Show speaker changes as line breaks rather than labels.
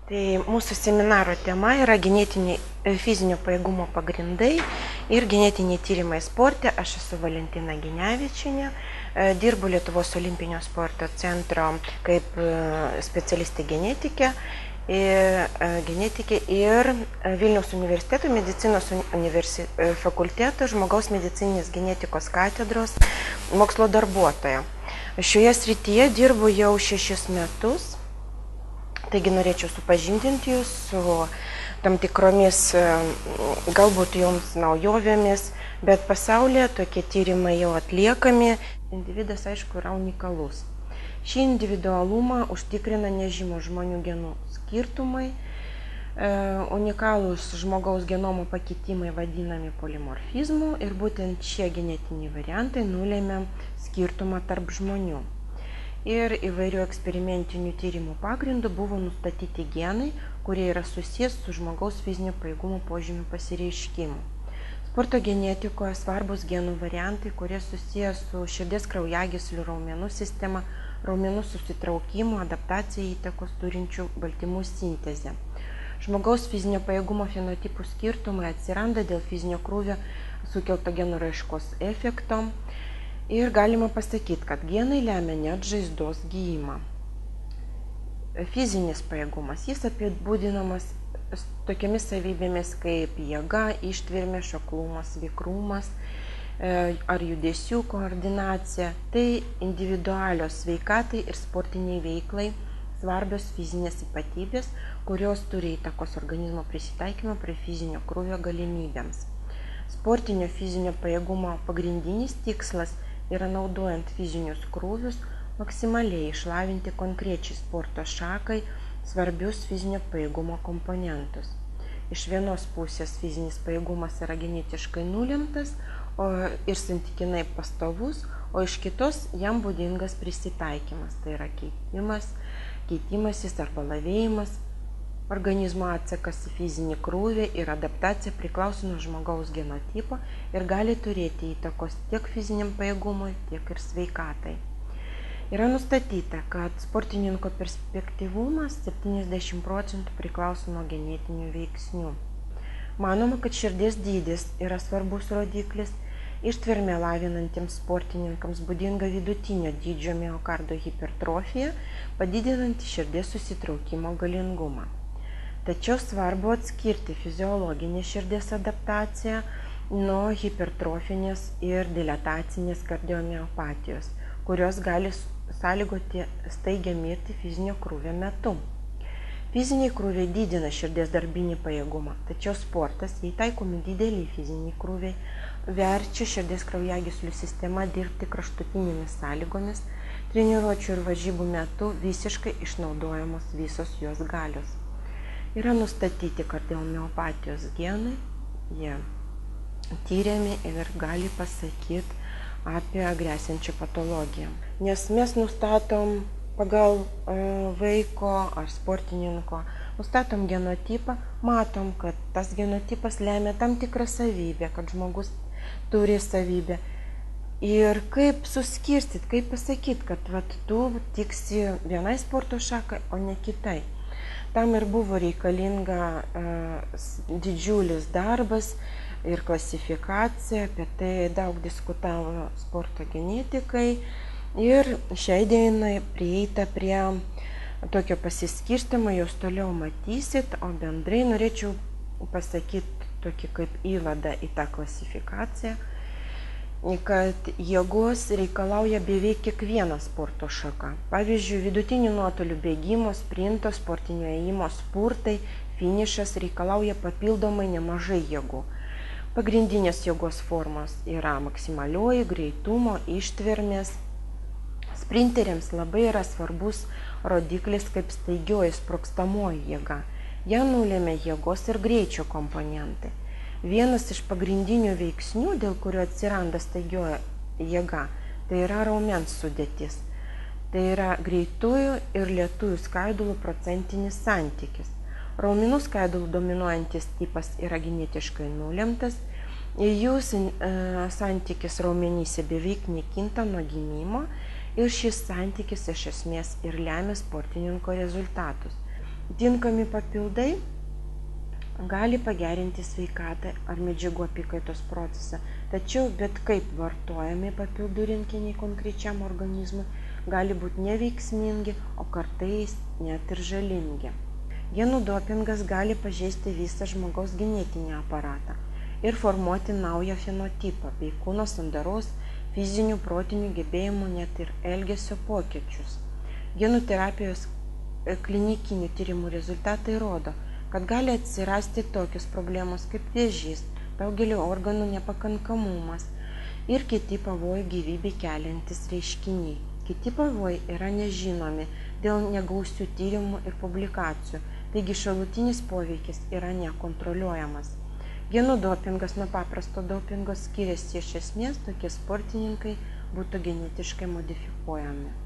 Tai mūsų seminaro tema yra genetiniai fizinio pajėgumo pagrindai ir genetiniai tyrimai sporte. Aš esu Valentina Ginevičienė, dirbu Lietuvos olimpinio sporto centro kaip specialistė genetikė ir Vilniaus universiteto medicinos fakulteto žmogaus medicininės genetikos katedros mokslo darbuotoja. Šioje srityje dirbu jau 6 metus. Taigi norėčiau supažindinti jūs su tam tikromis, galbūt jums naujovėmis, bet pasaulyje tokie tyrimai jau atliekami. Individas, aišku, yra unikalus. Šį individualumą užtikrina nežymūs žmonių genų skirtumai. Unikalūs žmogaus genomo pakitimai vadinami polimorfizmu ir būtent šie genetiniai variantai nulėmė skirtumą tarp žmonių. Ir įvairių eksperimentinių tyrimų pagrindų buvo nustatyti genai, kurie yra susijęs su žmogaus fizinio pajėgumo požymių pasireiškimu. Sporto genetikoje svarbus genų variantai, kurie susijęs su širdies kraujagyslių raumenų sistema, raumenų susitraukimu, adaptacijai įtakos turinčių baltymų sintezė. Žmogaus fizinio pajėgumo fenotipų skirtumai atsiranda dėl fizinio krūvio sukelto genų raiškos efekto. Ir galima pasakyti, kad genai lemia net žaizdos gijimą. Fizinis pajėgumas, jis apibūdinamas tokiamis savybėmis kaip jėga, ištvermė, šoklumas, vikrumas ar judesių koordinacija. Tai individualios sveikatai ir sportiniai veiklai svarbios fizinės ypatybės, kurios turi įtakos organizmo prisitaikymą prie fizinio krūvio galimybėms. Sportinio fizinio pajėgumo pagrindinis tikslas yra naudojant fizinius krūvius maksimaliai išlavinti konkrečiai sporto šakai svarbius fizinio pajėgumo komponentus. Iš vienos pusės fizinis pajėgumas yra genetiškai nulemtas ir santykinai pastovus, o iš kitos jam būdingas prisitaikymas, tai yra keitimasis arba lavėjimas. Organizmo atsakas į fizinį krūvį ir adaptacija priklauso nuo žmogaus genotipo ir gali turėti įtakos tiek fiziniam pajėgumui, tiek ir sveikatai. Yra nustatyta, kad sportininko perspektyvumas 70% priklauso nuo genetinių veiksnių. Manoma, kad širdies dydis yra svarbus rodiklis. Ištvermė lavinantiems sportininkams būdinga vidutinio dydžio miokardo hipertrofija, padidinanti širdies susitraukimo galingumą. Tačiau svarbu atskirti fiziologinę širdies adaptaciją nuo hipertrofinės ir dilatacinės kardiomiopatijos, kurios gali sąlygoti staigią mirtį fizinio krūvio metu. Fiziniai krūviai didina širdies darbinį pajėgumą, tačiau sportas, jei taikomi dideliai fiziniai krūviai, verčia širdies kraujagyslių sistemą dirbti kraštutinėmis sąlygomis, treniruočių ir varžybų metu visiškai išnaudojamos visos jos galios. Yra nustatyti kardiomiopatijos genai, jie tyriami ir gali pasakyti apie gresiančią patologiją. Nes mes nustatom pagal vaiko ar sportininko, nustatom genotipą, matom, kad tas genotipas lemia tam tikrą savybę, kad žmogus turi savybę. Ir kaip suskirstyti, kaip pasakyti, kad tu tiksi vienai sporto šakai, o ne kitai. Tam ir buvo reikalinga didžiulis darbas ir klasifikacija, apie tai daug diskutavo sporto genetikai ir šiai dienai prieita prie tokio pasiskirstymo, jūs toliau matysit, o bendrai norėčiau pasakyti tokį kaip įvadą į tą klasifikaciją, kad jėgos reikalauja beveik kiekviena sporto šaka. Pavyzdžiui, vidutinių nuotolių bėgimo, sprinto, sportinio ėjimo, spurtai, finišas reikalauja papildomai nemažai jėgų. Pagrindinės jėgos formos yra maksimalioji, greitumo, ištvermės. Sprinteriams labai yra svarbus rodiklis kaip staigioji sprogstamoji jėga. Ją nulėmė jėgos ir greičio komponentai. Vienas iš pagrindinių veiksnių, dėl kurio atsiranda staigioji jėga, tai yra raumens sudėtis. Tai yra greitųjų ir lėtųjų skaidulų procentinis santykis. Raumenų skaidulų dominuojantis tipas yra genetiškai nulemtas. Jų santykis raumenyse beveik nekinta nuo gimimo ir šis santykis iš esmės ir lemia sportininko rezultatus. Tinkami papildai gali pagerinti sveikatą ar medžiagų apykaitos procesą, tačiau bet kaip vartojami papildų rinkiniai konkrečiam organizmui gali būti neveiksmingi, o kartais net ir žalingi. Genų dopingas gali pažeisti visą žmogaus genetinį aparatą ir formuoti naują fenotipą bei kūno sandaros, fizinių, protinių gebėjimų, net ir elgesio pokyčius. Genų terapijos klinikinių tyrimų rezultatai rodo, kad gali atsirasti tokios problemos kaip vėžys, daugelio organų nepakankamumas ir kiti pavojai gyvybei keliantys reiškiniai. Kiti pavojai yra nežinomi dėl negausių tyrimų ir publikacijų, taigi šalutinis poveikis yra nekontroliuojamas. Genų dopingas nuo paprasto dopingo skiriasi iš esmės, tokie sportininkai būtų genetiškai modifikuojami.